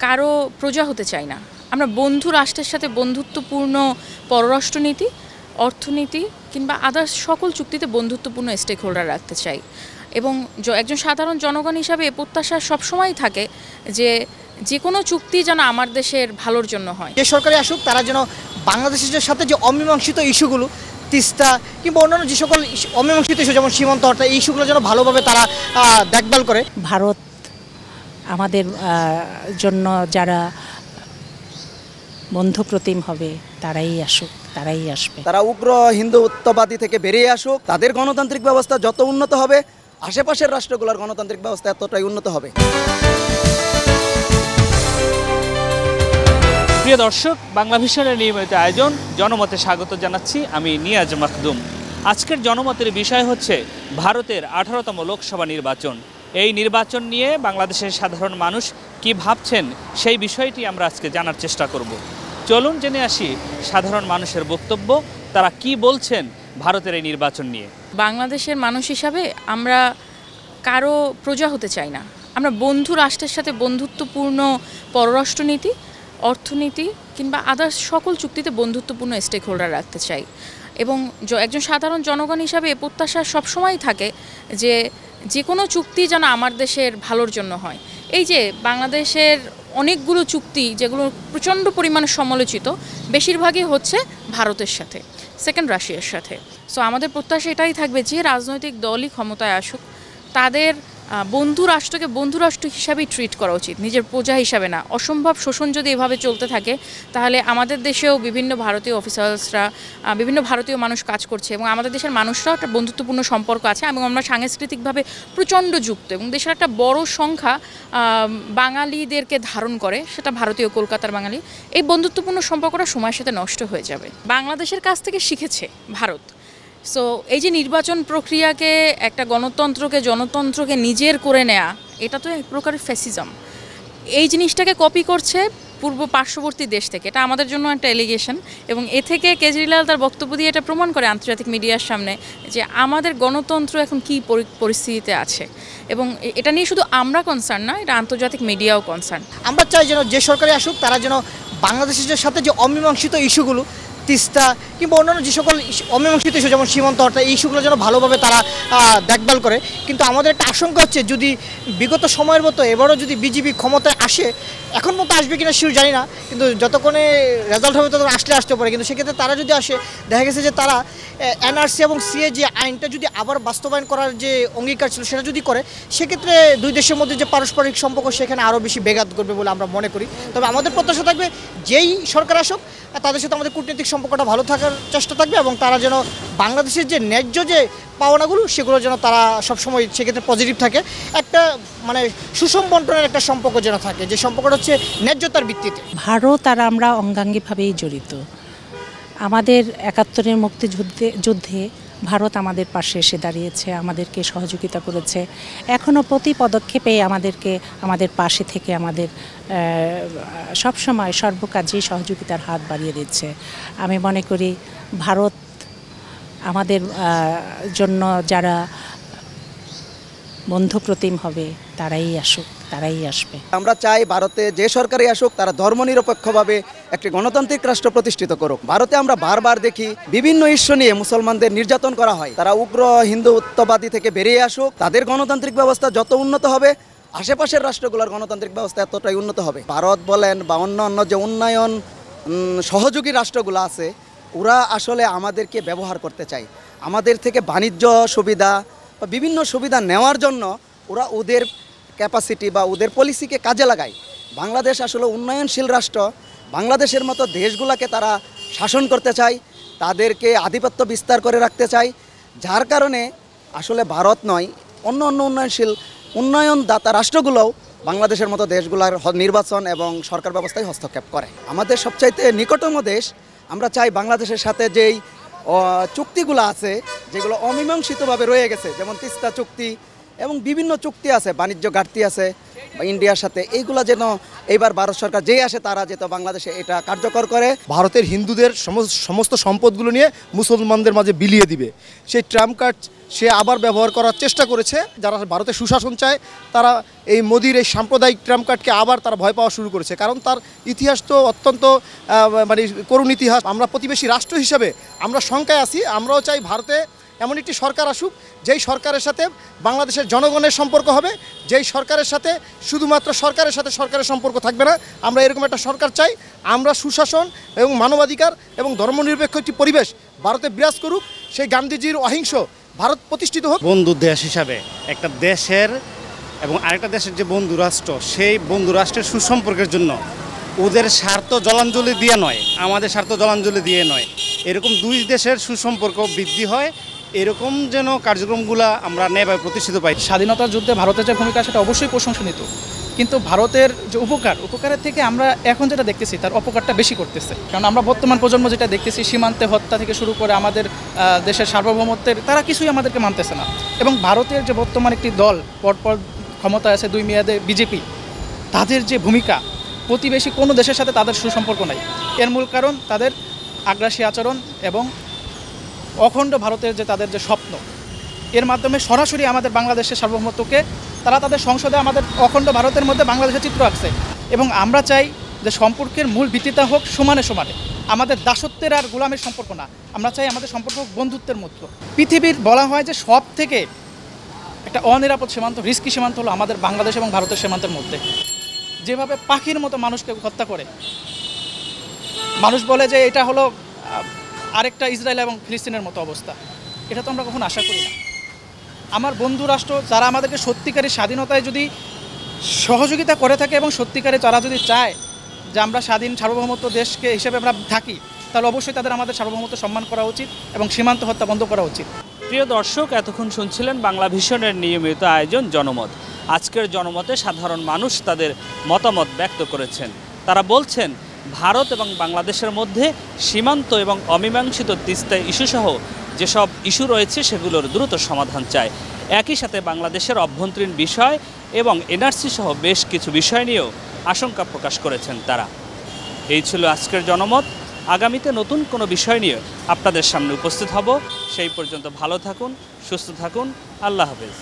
কারো প্রজা হতে চাই না। আমরা বন্ধু রাষ্ট্রের সাথে বন্ধুত্বপূর্ণ পররাষ্ট্রনীতি, অর্থনীতি কিংবা আদার্স সকল চুক্তিতে বন্ধুত্বপূর্ণ স্টেক হোল্ডার রাখতে চাই। এবং একজন সাধারণ জনগণ হিসাবে এ প্রত্যাশা সবসময় থাকে যে কোনো চুক্তি যেন আমার দেশের ভালোর জন্য হয়। যে সরকারি আসুক তারা যেন বাংলাদেশের সাথে যে অমীমাংসিত ইস্যুগুলো, তিস্তা কিংবা অন্যান্য যে সকল অমীমাংসিত ইস্যু যেমন সীমান্ত হত্যা, এই ইস্যুগুলো যেন ভালোভাবে তারা দেখভাল করে। ভারত আমাদের জন্য যারা বন্ধুপ্রতিম হবে তারাই আসুক, তারাই আসবে। তারা উগ্র হিন্দুত্ববাদী থেকে বেরিয়ে আসুক, তাদের গণতান্ত্রিক ব্যবস্থা যত উন্নত হবে আশেপাশের রাষ্ট্রগুলোর গণতান্ত্রিক ব্যবস্থা এতটাই উন্নত হবে। প্রিয় দর্শক, বাংলা ভিশনের নিয়মিত আয়োজন জনমতে স্বাগত জানাচ্ছি আমি নিয়াজ মাখদুম। আজকের জনমতের বিষয় হচ্ছে ভারতের 18তম লোকসভা নির্বাচন। এই নির্বাচন নিয়ে বাংলাদেশের সাধারণ মানুষ কি ভাবছেন সেই বিষয়টি আমরা আজকে জানার চেষ্টা করব। চলুন জেনে আসি সাধারণ মানুষের বক্তব্য, তারা কি বলছেন ভারতের এই নির্বাচন নিয়ে। বাংলাদেশের মানুষ হিসাবে আমরা কারো প্রজা হতে চাই না। আমরা বন্ধু রাষ্ট্রের সাথে বন্ধুত্বপূর্ণ পররাষ্ট্রনীতি, অর্থনীতি কিংবা আদার্স সকল চুক্তিতে বন্ধুত্বপূর্ণ স্টেক হোল্ডার রাখতে চাই। এবং একজন সাধারণ জনগণ হিসাবে এ প্রত্যাশা সবসময় থাকে যে কোনো চুক্তি যেন আমার দেশের ভালোর জন্য হয়। এই যে বাংলাদেশের অনেকগুলো চুক্তি যেগুলো প্রচণ্ড পরিমাণে সমালোচিত, বেশিরভাগই হচ্ছে ভারতের সাথে, সেকেন্ড রাশিয়ার সাথে। সো আমাদের প্রত্যাশা এটাই থাকবে যে রাজনৈতিক দলই ক্ষমতায় আসুক, তাদের বন্ধু রাষ্ট্রকে বন্ধু রাষ্ট্র হিসাবেই ট্রিট করা উচিত, নিজের প্রজা হিসাবে না। অসম্ভব শোষণ যদি এভাবে চলতে থাকে তাহলে আমাদের দেশেও বিভিন্ন ভারতীয় অফিসার্সরা, বিভিন্ন ভারতীয় মানুষ কাজ করছে এবং আমাদের দেশের মানুষরাও একটা বন্ধুত্বপূর্ণ সম্পর্ক আছে এবং আমরা সাংস্কৃতিকভাবে প্রচণ্ড যুক্ত এবং দেশের একটা বড় সংখ্যা বাঙালিদেরকে ধারণ করে, সেটা ভারতীয় কলকাতার বাঙালি। এই বন্ধুত্বপূর্ণ সম্পর্কটা সময়ের সাথে নষ্ট হয়ে যাবে। বাংলাদেশের কাছ থেকে শিখেছে ভারত। সো এই যে নির্বাচন প্রক্রিয়াকে, একটা জনতন্ত্রকে নিজের করে নেয়া, এটা তো এক প্রকারের ফ্যাসিজম। এই জিনিসটাকে কপি করছে পূর্ব পার্শ্ববর্তী দেশ থেকে, এটা আমাদের জন্য একটা এলিগেশন। এবং এ থেকে কেজরিওয়াল তার বক্তব্য দিয়ে এটা প্রমাণ করে আন্তর্জাতিক মিডিয়ার সামনে যে আমাদের গণতন্ত্র এখন কী পরিস্থিতিতে আছে। এবং এটা নিয়ে শুধু আমরা কনসার্ন না, এটা আন্তর্জাতিক মিডিয়াও কনসার্ন। আমরা চাই যেন যে সরকারি আসুক তারা যেন বাংলাদেশের সাথে যে অমীমাংসিত ইস্যুগুলো, তিস্তা কিংবা অন্যান্য যে সকল অমীমাংসিত ইস্যু যেমন সীমান্ত হত্যা, এই ইস্যুগুলো যেন ভালোভাবে তারা দেখভাল করে। কিন্তু আমাদের একটা আশঙ্কা হচ্ছে যদি বিগত সময়ের মতো এবারও যদি বিজেপি ক্ষমতায় আসে, এখন মতো আসবে কিনা শিওর জানি না, কিন্তু যতক্ষণে রেজাল্ট হবে ততক্ষণ আসতে পারে। কিন্তু সেক্ষেত্রে তারা যদি আসে, দেখা গেছে যে তারা এনআরসি এবং সিএ যে আইনটা যদি আবার বাস্তবায়ন করার যে অঙ্গীকার ছিল সেটা যদি করে, সেক্ষেত্রে দুই দেশের মধ্যে যে পারস্পরিক সম্পর্ক সেখানে আরও বেশি ব্যাঘাত করবে বলে আমরা মনে করি। তবে আমাদের প্রত্যাশা থাকবে যেই সরকার আসুক তাদের সাথে আমাদের কূটনৈতিক সম্পর্কটা ভালো থাকার চেষ্টা থাকবে এবং তারা যেন বাংলাদেশের যে ন্যায্য যে পাওনাগুলো সেগুলো যেন তারা সবসময় সেক্ষেত্রে পজিটিভ থাকে। একটা মানে সুষম বন্টনের একটা সম্পর্ক যেন থাকে, যে সম্পর্কটা হচ্ছে ন্যায্যতার ভিত্তিতে। ভারত আর আমরা অঙ্গাঙ্গিভাবেই জড়িত। আমাদের 71-এর মুক্তিযুদ্ধে ভারত আমাদের পাশে এসে দাঁড়িয়েছে, আমাদেরকে সহযোগিতা করেছে, এখনও প্রতি পদক্ষেপে আমাদের পাশে থেকে আমাদের সবসময় সর্বকাজেই সহযোগিতার হাত বাড়িয়ে দিচ্ছে। আমি মনে করি ভারত আমাদের জন্য যারা বন্ধুপ্রতিম হবে তারাই আসুক, তারাই আসবে। আমরা চাই ভারতে যে সরকারই আসুক তারা ধর্মনিরপেক্ষভাবে একটি গণতান্ত্রিক রাষ্ট্র প্রতিষ্ঠিত করুক। ভারতে আমরা বারবার দেখি বিভিন্ন ইস্যু নিয়ে মুসলমানদের নির্যাতন করা হয়। তারা উগ্র হিন্দুত্ববাদী থেকে বেরিয়ে আসুক, তাদের গণতান্ত্রিক ব্যবস্থা যত উন্নত হবে আশেপাশের রাষ্ট্রগুলোর গণতান্ত্রিক ব্যবস্থা এতটাই উন্নত হবে। ভারত বলেন বা অন্য যে উন্নয়ন সহযোগী রাষ্ট্রগুলো আছে, ওরা আসলে আমাদেরকে ব্যবহার করতে চায়। আমাদের থেকে বাণিজ্য সুবিধা বা বিভিন্ন সুবিধা নেওয়ার জন্য ওরা ওদের ক্যাপাসিটি বা ওদের পলিসিকে কাজে লাগায়। বাংলাদেশ আসলে উন্নয়নশীল রাষ্ট্র, বাংলাদেশের মতো দেশগুলোকে তারা শাসন করতে চায়, তাদেরকে আধিপত্য বিস্তার করে রাখতে চায়। যার কারণে আসলে ভারত নয়, অন্য উন্নয়নদাতা রাষ্ট্রগুলোও বাংলাদেশের মতো দেশগুলোর নির্বাচন এবং সরকার ব্যবস্থায় হস্তক্ষেপ করে। আমাদের সবচাইতে নিকটতম দেশ, আমরা চাই বাংলাদেশের সাথে যেই চুক্তিগুলো আছে যেগুলো অমীমাংসিতভাবে রয়ে গেছে, যেমন তিস্তা চুক্তি এবং বিভিন্ন চুক্তি আছে, বাণিজ্য ঘাটতি আছে, বা ইন্ডিয়ার সাথে, এইগুলা যেন এইবার ভারত সরকার যেই আসে তারা যেন বাংলাদেশে এটা কার্যকর করে। ভারতের হিন্দুদের সমস্ত সম্পদগুলো নিয়ে মুসলমানদের মাঝে বিলিয়ে দিবে, সেই ট্রাম্প কার্ড সে আবার ব্যবহার করার চেষ্টা করেছে। যারা ভারতে সুশাসন চায় তারা এই মোদির এই সাম্প্রদায়িক ট্রাম্প কার্ডকে আবার তারা ভয় পাওয়া শুরু করেছে, কারণ তার ইতিহাস তো অত্যন্ত মানে করুণ ইতিহাস। আমরা প্রতিবেশী রাষ্ট্র হিসেবে আমরা শঙ্কায় আছি। আমরাও চাই ভারতে এমন একটি সরকার আসুক যেই সরকারের সাথে বাংলাদেশের জনগণের সম্পর্ক হবে, যেই সরকারের সাথে শুধুমাত্র সরকারের সাথে সরকারের সম্পর্ক থাকবে না। আমরা এরকম একটা সরকার চাই। আমরা সুশাসন এবং মানবাধিকার এবং ধর্মনিরপেক্ষ একটি পরিবেশ ভারতে বিরাজ করুক। সেই গান্ধীজির অহিংস ভারত প্রতিষ্ঠিত হোক। বন্ধু দেশ হিসাবে একটা দেশের এবং আরেকটা দেশের যে বন্ধু রাষ্ট্র, সেই বন্ধু রাষ্ট্রের সুসম্পর্কের জন্য ওদের স্বার্থ জলাঞ্জলি দিয়ে নয়, আমাদের স্বার্থ জলাঞ্জলি দিয়ে নয়, এরকম দুই দেশের সুসম্পর্ক বৃদ্ধি হয়, এরকম যেন কার্যক্রমগুলো আমরা ন্যায়ভাবে প্রতিষ্ঠিত পাই। স্বাধীনতার যুদ্ধে ভারতের যে ভূমিকা সেটা অবশ্যই প্রশংসনীয়, কিন্তু ভারতের যে উপকারের থেকে আমরা এখন যেটা দেখতেছি তার অপকারটা বেশি করতেছে। কারণ আমরা বর্তমান প্রজন্ম যেটা দেখতেছি, সীমান্তে হত্যা থেকে শুরু করে আমাদের দেশের সার্বভৌমত্বের তারা কিছুই আমাদেরকে মানতেছে না। এবং ভারতের যে বর্তমান একটি দল পরপর ক্ষমতায় আছে 2 মেয়াদে বিজেপি, তাদের যে ভূমিকা, প্রতিবেশী কোনো দেশের সাথে তাদের সুসম্পর্ক নাই। এর মূল কারণ তাদের আগ্রাসী আচরণ এবং অখণ্ড ভারতের যে তাদের যে স্বপ্ন, এর মাধ্যমে সরাসরি আমাদের বাংলাদেশের সার্বভৌমত্বকে তারা তাদের সংসদে আমাদের অখণ্ড ভারতের মধ্যে বাংলাদেশের চিত্র আঁকছে। এবং আমরা চাই যে সম্পর্কের মূল ভিত্তিটা হোক সমানে সমানে, আমাদের দাসত্বের আর গোলামের সম্পর্ক না। আমরা চাই আমাদের সম্পর্ক হোক বন্ধুত্বের মতো। পৃথিবীর বলা হয় যে সব থেকে একটা অনিরাপদ সীমান্ত, রিস্কি সীমান্ত হলো আমাদের বাংলাদেশ এবং ভারতের সীমান্তের মধ্যে। যেভাবে পাখির মতো মানুষকে হত্যা করে, মানুষ বলে যে এটা হলো আরেকটা ইসরায়েল এবং ফিলিস্তিনের মতো অবস্থা, এটা তো আমরা কখনো আশা করি না। আমার বন্ধু রাষ্ট্র যারা আমাদেরকে সত্যিকারের স্বাধীনতায় যদি সহযোগিতা করে থাকে এবং সত্যিকারে তারা যদি চায় যে আমরা স্বাধীন সার্বভৌমত্ব দেশকে হিসেবে আমরা থাকি, তাহলে অবশ্যই তাদের আমাদের সার্বভৌমত্ব সম্মান করা উচিত এবং সীমান্ত হত্যা বন্ধ করা উচিত। প্রিয় দর্শক, এতক্ষণ শুনছিলেন বাংলা ভিশনের নিয়মিত আয়োজন জনমত। আজকের জনমতে সাধারণ মানুষ তাদের মতামত ব্যক্ত করেছেন। তারা বলছেন ভারত এবং বাংলাদেশের মধ্যে সীমান্ত এবং অমীমাংসিত তিস্তা ইস্যুসহ যেসব ইস্যু রয়েছে সেগুলোর দ্রুত সমাধান চায়। একই সাথে বাংলাদেশের অভ্যন্তরীণ বিষয় এবং এনআরসি সহ বেশ কিছু বিষয় নিয়েও আশঙ্কা প্রকাশ করেছেন তারা। এই ছিল আজকের জনমত। আগামীতে নতুন কোনো বিষয় নিয়ে আপনাদের সামনে উপস্থিত হব। সেই পর্যন্ত ভালো থাকুন, সুস্থ থাকুন। আল্লাহ হাফেজ।